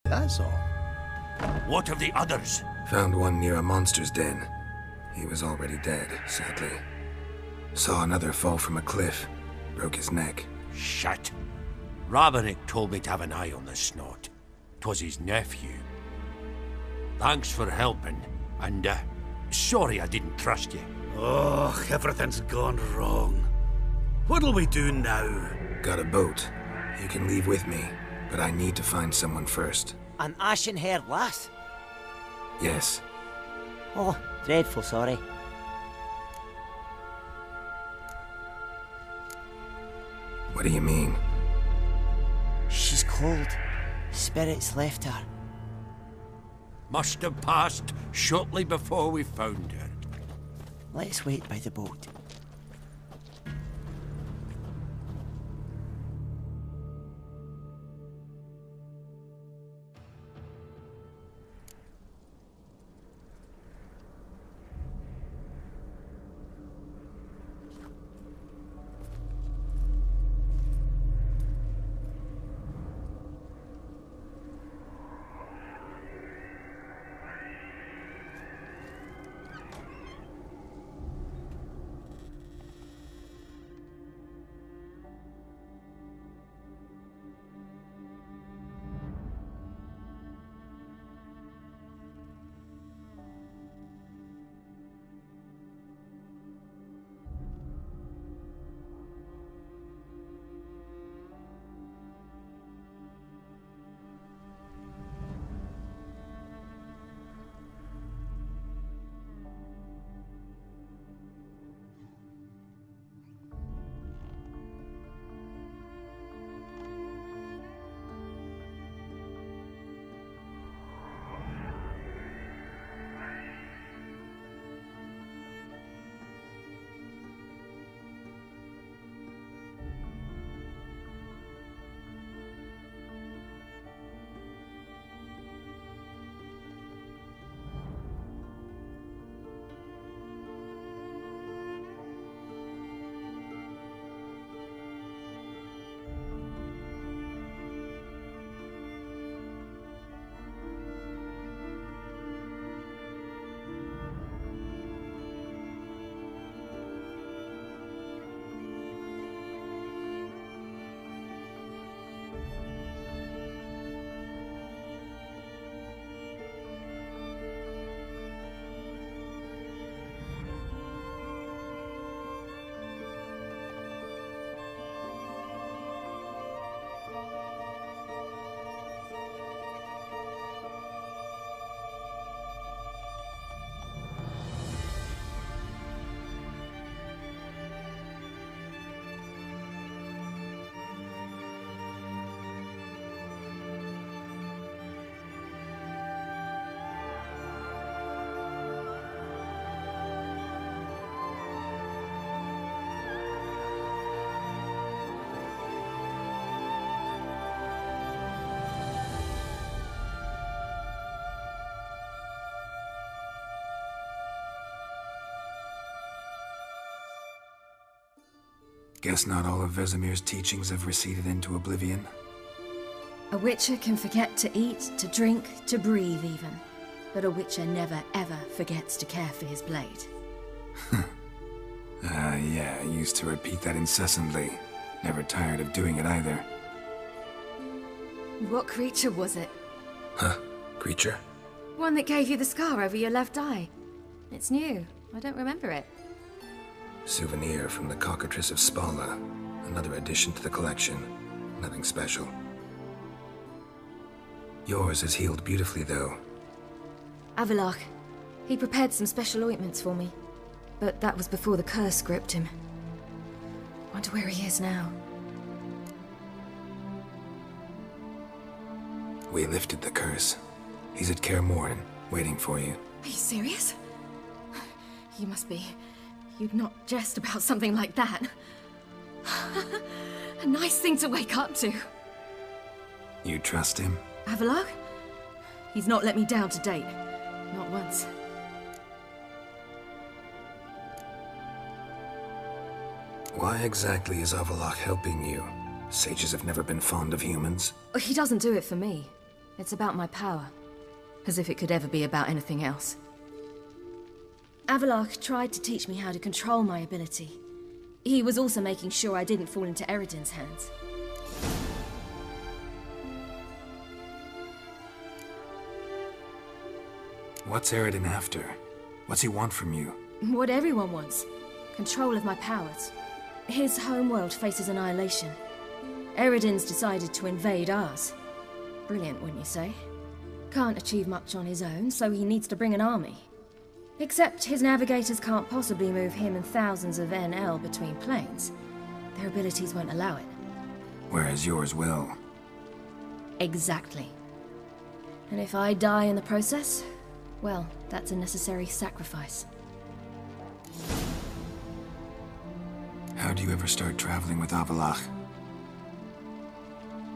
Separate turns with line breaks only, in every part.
that's all.
What of the others?
Found one near a monster's den. He was already dead, sadly. Saw another fall from a cliff. Broke his neck.
Shit. Rabenik told me to have an eye on the snot. 'Twas his nephew. Thanks for helping, and, sorry I didn't trust you.
Oh, everything's gone wrong. What'll we do now?
Got a boat. You can leave with me, but I need to find someone first.
An ashen-haired lass?
Yes.
Oh, dreadful sorry.
What do you mean?
She's cold. Spirits left her.
Must have passed shortly before we found her.
Let's wait by the boat.
Guess not all of Vesemir's teachings have receded into oblivion.
A witcher can forget to eat, to drink, to breathe even. But a witcher never ever forgets to care for his blade.
Yeah, I used to repeat that incessantly. Never tired of doing it either.
What creature was it?
Huh? Creature?
One that gave you the scar over your left eye. It's new. I don't remember it.
Souvenir from the Cockatrice of Spala. Another addition to the collection. Nothing special. Yours is healed beautifully, though.
Avalach. He prepared some special ointments for me. But that was before the curse gripped him. Wonder where he is now.
We lifted the curse. He's at Kaer Morhen, waiting for you.
Are you serious? You must be. You'd not jest about something like that. A nice thing to wake up to.
You trust him?
Avalach? He's not let me down to date. Not once.
Why exactly is Avalach helping you? Sages have never been fond of humans.
He doesn't do it for me. It's about my power. As if it could ever be about anything else. Avallac'h tried to teach me how to control my ability. He was also making sure I didn't fall into Eredin's hands.
What's Eredin after? What's he want from you?
What everyone wants. Control of my powers. His homeworld faces annihilation. Eredin's decided to invade ours. Brilliant, wouldn't you say? Can't achieve much on his own, so he needs to bring an army. Except his navigators can't possibly move him and thousands of NL between planes. Their abilities won't allow it.
Whereas yours will.
Exactly. And if I die in the process, well, that's a necessary sacrifice.
How do you ever start traveling with Avallac'h?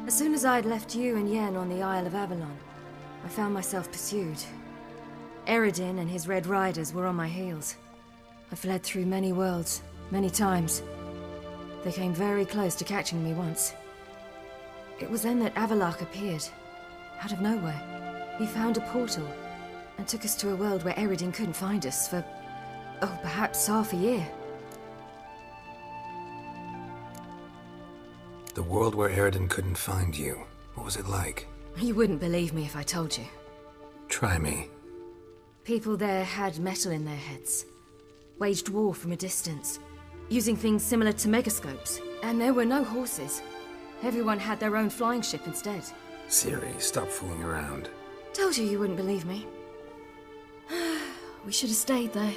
As soon as I'd left you and Yen on the Isle of Avalon, I found myself pursued. Eredin and his Red Riders were on my heels. I fled through many worlds, many times. They came very close to catching me once. It was then that Avallac'h appeared, out of nowhere. He found a portal, and took us to a world where Eredin couldn't find us for, oh, perhaps half a year.
The world where Eredin couldn't find you. What was it like?
You wouldn't believe me if I told you.
Try me.
People there had metal in their heads. Waged war from a distance, using things similar to megascopes. And there were no horses. Everyone had their own flying ship instead.
Ciri, stop fooling around.
Told you wouldn't believe me. We should have stayed there.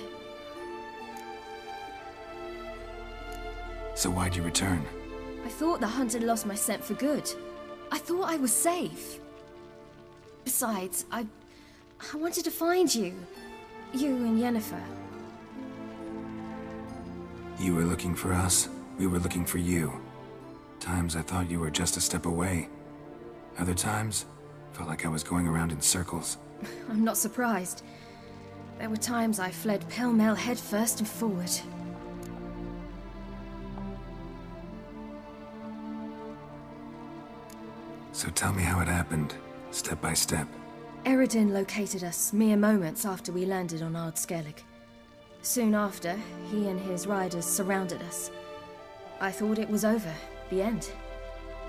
So why'd you return?
I thought the hunt had lost my scent for good. I thought I was safe. Besides, I wanted to find you. You and Yennefer.
You were looking for us, we were looking for you. Times I thought you were just a step away. Other times, felt like I was going around in circles.
I'm not surprised. There were times I fled pell-mell headfirst and forward.
So tell me how it happened, step by step.
Eredin located us mere moments after we landed on Ard Skellig. Soon after, he and his riders surrounded us. I thought it was over, the end.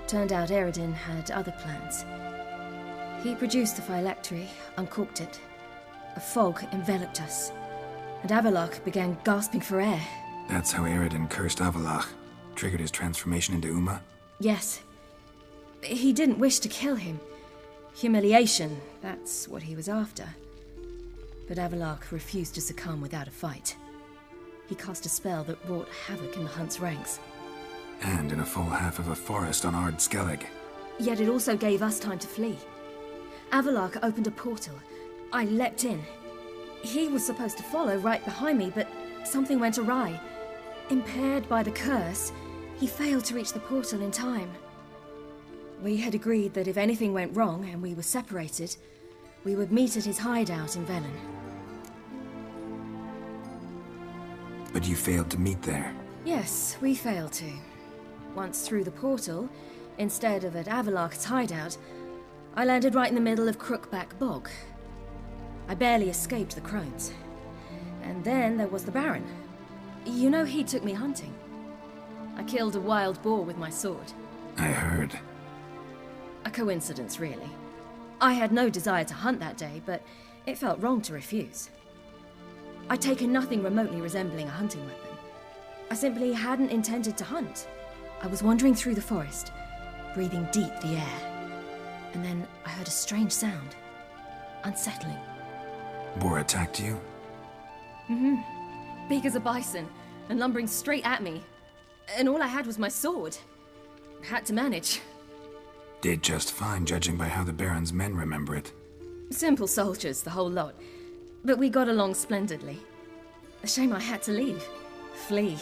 Turned out Eredin had other plans. He produced the phylactery, uncorked it. A fog enveloped us, and Avallac'h began gasping for air.
That's how Eredin cursed Avallac'h, triggered his transformation into Uma?
Yes. He didn't wish to kill him. Humiliation, that's what he was after. But Avallac'h refused to succumb without a fight. He cast a spell that wrought havoc in the hunt's ranks.
And in a full half of a forest on Ard Skellig.
Yet it also gave us time to flee. Avallac'h opened a portal. I leapt in. He was supposed to follow right behind me, but something went awry. Impaired by the curse, he failed to reach the portal in time. We had agreed that if anything went wrong and we were separated, we would meet at his hideout in Velen.
But you failed to meet there.
Yes, we failed to. Once through the portal, instead of at Avallac'h's hideout, I landed right in the middle of Crookback Bog. I barely escaped the crones. And then there was the Baron. You know, he took me hunting. I killed a wild boar with my sword.
I heard.
A coincidence, really. I had no desire to hunt that day, but it felt wrong to refuse. I'd taken nothing remotely resembling a hunting weapon. I simply hadn't intended to hunt. I was wandering through the forest, breathing deep the air. And then I heard a strange sound. Unsettling.
Boar attacked you?
Big as a bison, and lumbering straight at me. And all I had was my sword. Had to manage.
Did just fine, judging by how the Baron's men remember it.
Simple soldiers, the whole lot. But we got along splendidly. A shame I had to leave. Flee.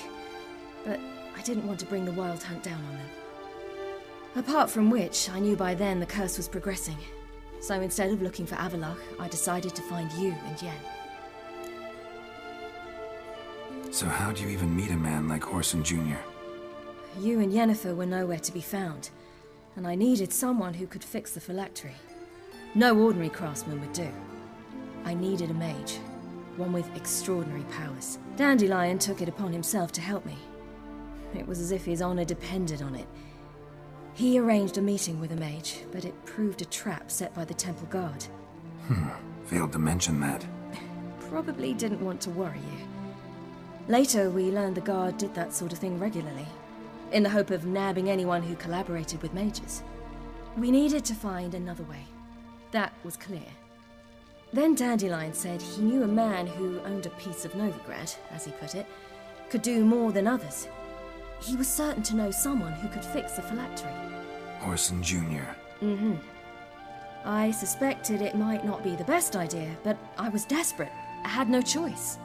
But I didn't want to bring the Wild Hunt down on them. Apart from which, I knew by then the curse was progressing. So instead of looking for Avallac'h, I decided to find you and Yen.
So how'd you even meet a man like Whoreson Jr.?
You and Yennefer were nowhere to be found, and I needed someone who could fix the phylactery. No ordinary craftsman would do. I needed a mage, one with extraordinary powers. Dandelion took it upon himself to help me. It was as if his honor depended on it. He arranged a meeting with a mage, but it proved a trap set by the temple guard.
Failed to mention that.
Probably didn't want to worry you. Later, we learned the guard did that sort of thing regularly, in the hope of nabbing anyone who collaborated with mages. We needed to find another way. That was clear. Then Dandelion said he knew a man who owned a piece of Novigrad, as he put it, could do more than others. He was certain to know someone who could fix the phylactery.
Orson Jr.
I suspected it might not be the best idea, but I was desperate. I had no choice.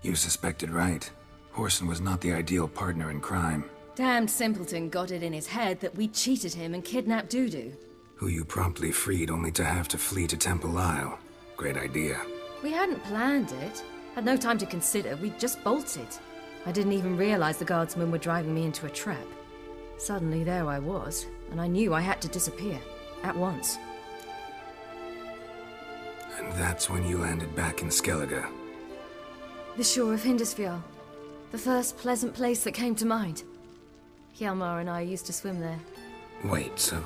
You suspected right. Orson was not the ideal partner in crime.
Damned simpleton got it in his head that we cheated him and kidnapped Dudu.
Who you promptly freed only to have to flee to Temple Isle. Great idea.
We hadn't planned it. Had no time to consider. We just bolted. I didn't even realize the guardsmen were driving me into a trap. Suddenly there I was, and I knew I had to disappear. At once.
And that's when you landed back in Skellige.
The shore of Hindisfjall. The first pleasant place that came to mind. Hjalmar and I used to swim there.
Wait, so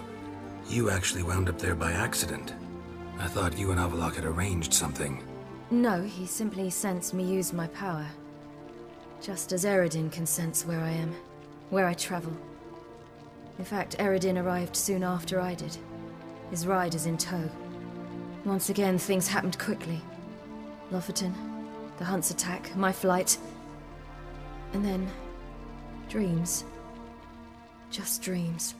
you actually wound up there by accident? I thought you and Avalok had arranged something.
No, he simply sensed me use my power. Just as Eredin can sense where I am, where I travel. In fact, Eredin arrived soon after I did. His riders in tow. Once again, things happened quickly. Lofoten, the Hunt's attack, my flight. And then, dreams. Just dreams.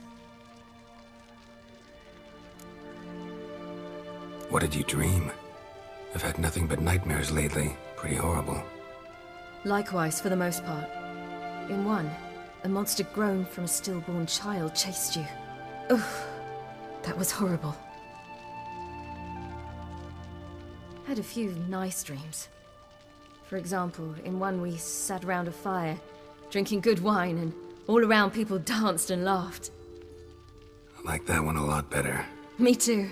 What did you dream? I've had nothing but nightmares lately. Pretty horrible.
Likewise, for the most part. In one, a monster grown from a stillborn child chased you. Ugh, that was horrible. Had a few nice dreams. For example, in one we sat around a fire, drinking good wine, and all around people danced and laughed.
I like that one a lot better.
Me too.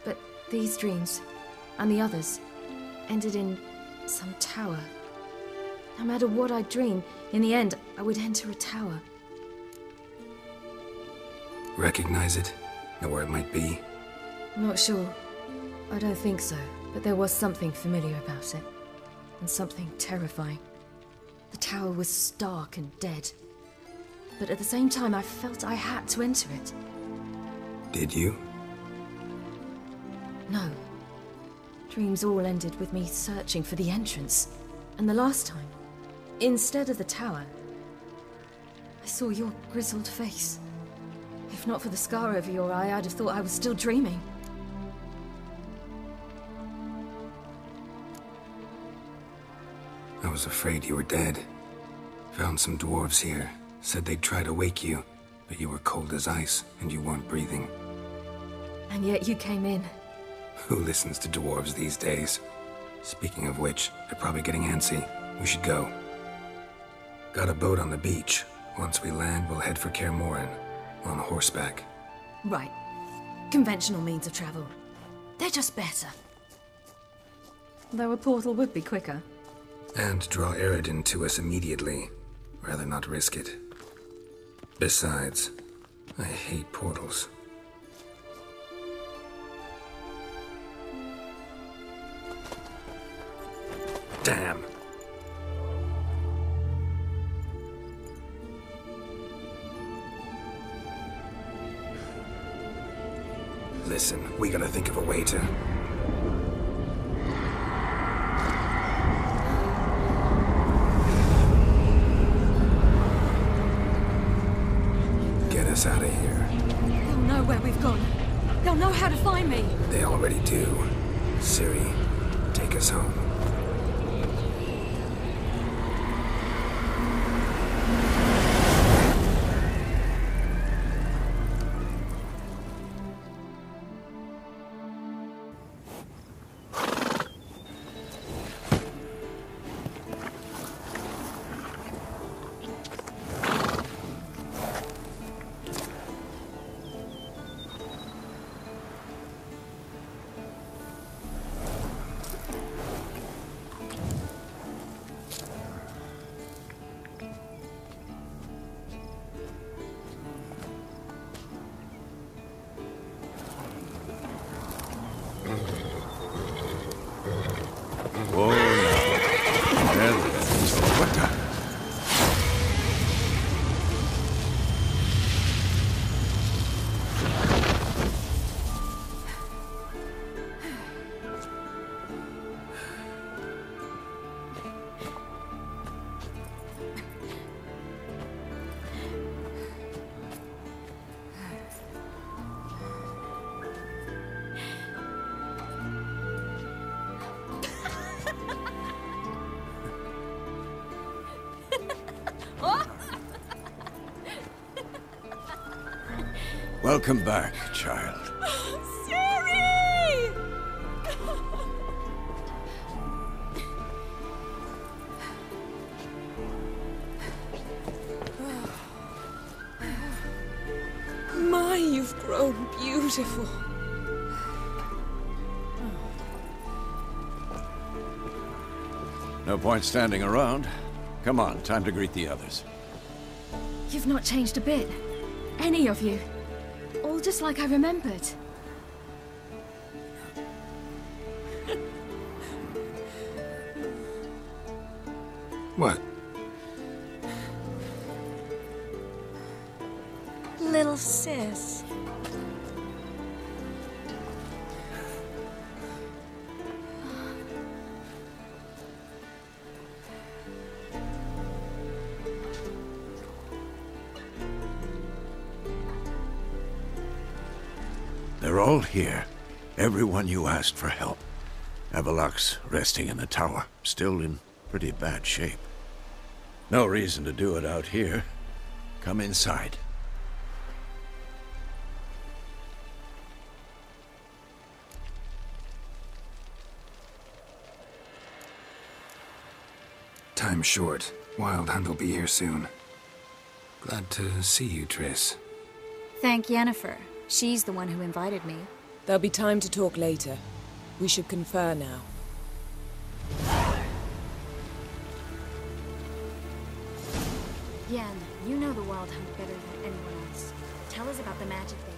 But these dreams, and the others, ended in some tower. No matter what I dream, in the end, I would enter a tower.
Recognize it? Know where it might be?
Not sure. I don't think so, but there was something familiar about it. And something terrifying. The tower was stark and dead. But at the same time, I felt I had to enter it.
Did you?
No. Dreams all ended with me searching for the entrance. And the last time, instead of the tower, I saw your grizzled face. If not for the scar over your eye, I'd have thought I was still dreaming.
I was afraid you were dead. Found some dwarves here. Said they'd try to wake you, but you were cold as ice, and you weren't breathing.
And yet you came in.
Who listens to dwarves these days? Speaking of which, they're probably getting antsy. We should go. Got a boat on the beach. Once we land, we'll head for Kaer Morhen. On horseback.
Right. Conventional means of travel. They're just better. Though a portal would be quicker.
And draw Eredin to us immediately. Rather not risk it. Besides, I hate portals. Damn. Listen, we gotta think of a way to... get us out of here.
They'll know where we've gone. They'll know how to find me.
They already do. Ciri, take us home.
Welcome back, child.
Ciri! My, you've grown beautiful.
No point standing around. Come on, time to greet the others.
You've not changed a bit. Any of you. All just like I remembered.
What?
Little sis.
They're all here. Everyone you asked for help. Avalok's resting in the tower, still in pretty bad shape. No reason to do it out here. Come inside.
Time's short. Wild Hunt will be here soon. Glad to see you, Triss.
Thank Yennefer. She's the one who invited me.
There'll be time to talk later. We should confer now.
Yen, you know the Wild Hunt better than anyone else. Tell us about the magic they